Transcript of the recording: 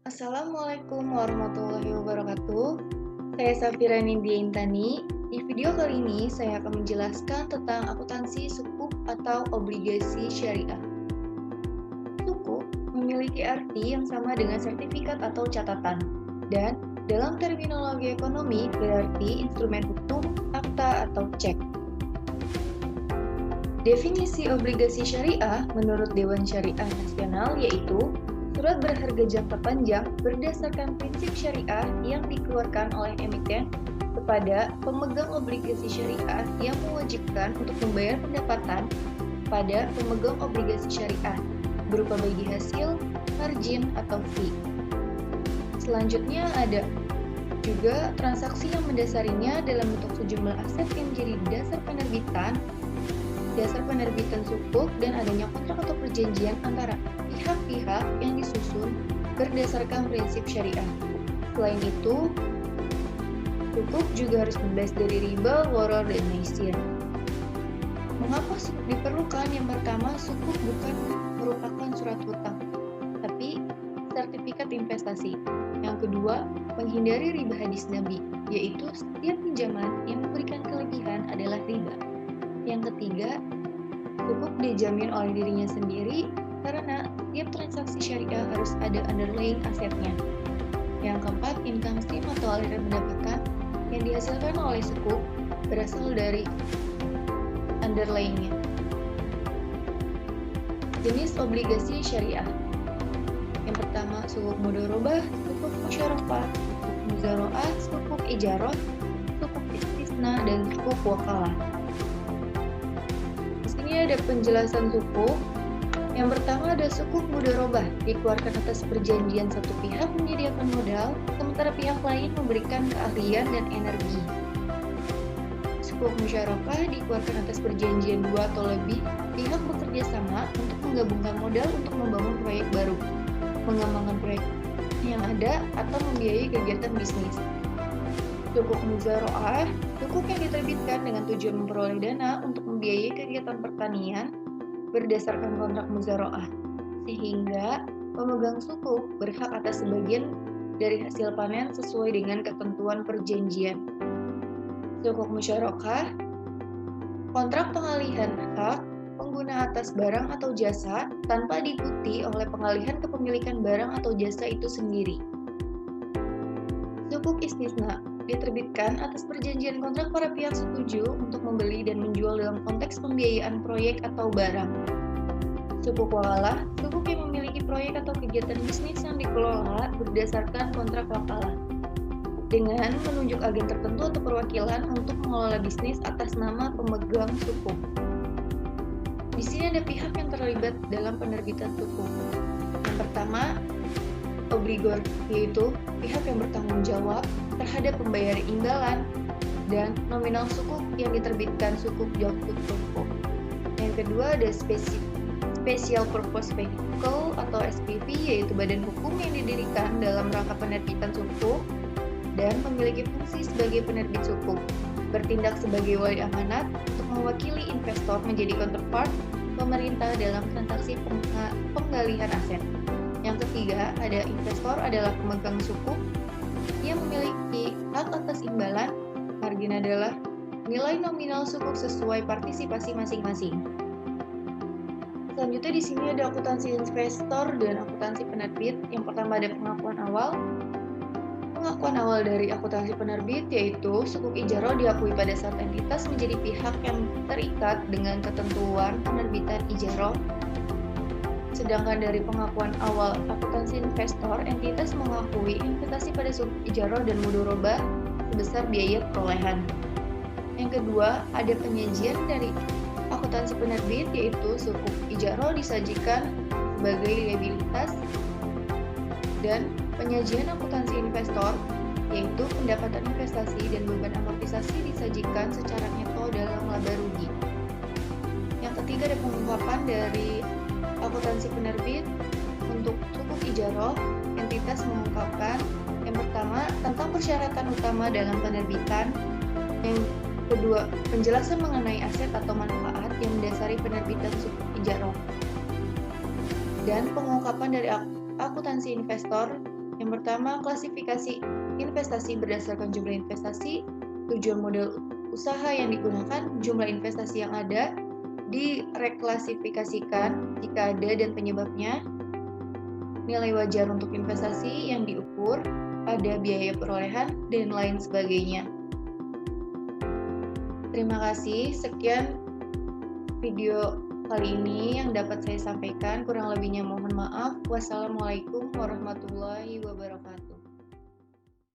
Assalamualaikum warahmatullahi wabarakatuh. Saya Safira Nindya Intani. Di video kali ini saya akan menjelaskan tentang akuntansi sukuk atau obligasi syariah. Sukuk memiliki arti yang sama dengan sertifikat atau catatan, dan dalam terminologi ekonomi berarti instrumen hukum, akta, atau cek. Definisi obligasi syariah menurut Dewan Syariah Nasional yaitu surat berharga jangka panjang berdasarkan prinsip syariah yang dikeluarkan oleh emiten kepada pemegang obligasi syariah yang mewajibkan untuk membayar pendapatan pada pemegang obligasi syariah berupa bagi hasil, margin, atau fee. Selanjutnya ada juga transaksi yang mendasarinya dalam bentuk sejumlah aset yang menjadi dasar penerbitan sukuk dan adanya kontrak atau perjanjian antara pihak-pihak yang disusun berdasarkan prinsip syariah. Selain itu, sukuk juga harus bebas dari riba, gharar, dan maisir. Mengapa sukuk diperlukan? Yang pertama, sukuk bukan merupakan surat hutang, tapi sertifikat investasi. Yang kedua, menghindari riba hadis Nabi, yaitu setiap pinjaman yang memberikan kelebihan adalah riba. Yang ketiga, sukuk dijamin oleh dirinya sendiri karena setiap transaksi syariah harus ada underlying asetnya. Yang keempat, income stream atau aliran pendapatan yang dihasilkan oleh sukuk berasal dari underlyingnya. Jenis obligasi syariah. Yang pertama, sukuk mudharabah, sukuk musyarakah, sukuk muzara'ah, sukuk ijarah, sukuk istisna, dan sukuk wakalah. Ini ada penjelasan sukuk. Yang pertama ada sukuk mudharabah, dikeluarkan atas perjanjian satu pihak menyediakan modal, sementara pihak lain memberikan keahlian dan energi. Sukuk musyarakah dikeluarkan atas perjanjian dua atau lebih pihak bekerja sama untuk menggabungkan modal untuk membangun proyek baru, mengembangkan proyek yang ada, atau membiayai kegiatan bisnis. Sukuk muzara'ah, sukuk yang diterbitkan dengan tujuan memperoleh dana untuk membiayai kegiatan pertanian berdasarkan kontrak muzara'ah, sehingga pemegang sukuk berhak atas sebagian dari hasil panen sesuai dengan ketentuan perjanjian. Sukuk musyarakah, kontrak pengalihan hak pengguna atas barang atau jasa tanpa diikuti oleh pengalihan kepemilikan barang atau jasa itu sendiri. Sukuk istisna diterbitkan atas perjanjian kontrak para pihak setuju untuk membeli dan menjual dalam konteks pembiayaan proyek atau barang. Sukuk wakalah, sukuk yang memiliki proyek atau kegiatan bisnis yang dikelola berdasarkan kontrak wakalah dengan menunjuk agen tertentu atau perwakilan untuk mengelola bisnis atas nama pemegang sukuk. Di sini ada pihak yang terlibat dalam penerbitan sukuk. Yang pertama, obligor, yaitu pihak yang bertanggung jawab terhadap pembayaran imbalan dan nominal sukuk yang diterbitkan sukuk jangka sukuk. Yang kedua ada Special Purpose Vehicle atau SPV, yaitu badan hukum yang didirikan dalam rangka penerbitan sukuk dan memiliki fungsi sebagai penerbit sukuk, bertindak sebagai wali amanat untuk mewakili investor menjadi counterpart pemerintah dalam transaksi penggalihan aset. Yang ketiga, ada investor adalah pemegang sukuk yang memiliki hak atas imbalan. Margin adalah nilai nominal sukuk sesuai partisipasi masing-masing. Selanjutnya di sini ada akuntansi investor dan akuntansi penerbit. Yang pertama ada pengakuan awal. Pengakuan awal dari akuntansi penerbit yaitu sukuk ijarah diakui pada saat entitas menjadi pihak yang terikat dengan ketentuan penerbitan ijarah. Sedangkan dari pengakuan awal akuntansi investor, entitas mengakui investasi pada sukuk ijarah dan mudharabah sebesar biaya perolehan. Yang kedua, ada penyajian dari akuntansi penerbit yaitu sukuk ijarah disajikan sebagai liabilitas, dan penyajian akuntansi investor yaitu pendapatan investasi dan beban amortisasi disajikan secara neto dalam laba rugi. Yang ketiga, ada pengungkapan dari akuntansi penerbit. Untuk sukuk ijarah, entitas mengungkapkan yang pertama tentang persyaratan utama dalam penerbitan, yang kedua penjelasan mengenai aset atau manfaat yang mendasari penerbitan sukuk ijarah, dan pengungkapan dari akuntansi investor. Yang Yang pertama, klasifikasi investasi berdasarkan jumlah investasi, tujuan modal usaha yang digunakan, jumlah investasi yang ada, direklasifikasikan jika ada dan penyebabnya, nilai wajar untuk investasi yang diukur, ada biaya perolehan, dan lain sebagainya. Terima kasih, sekian video kali ini yang dapat saya sampaikan. Kurang lebihnya mohon maaf. Wassalamualaikum warahmatullahi wabarakatuh.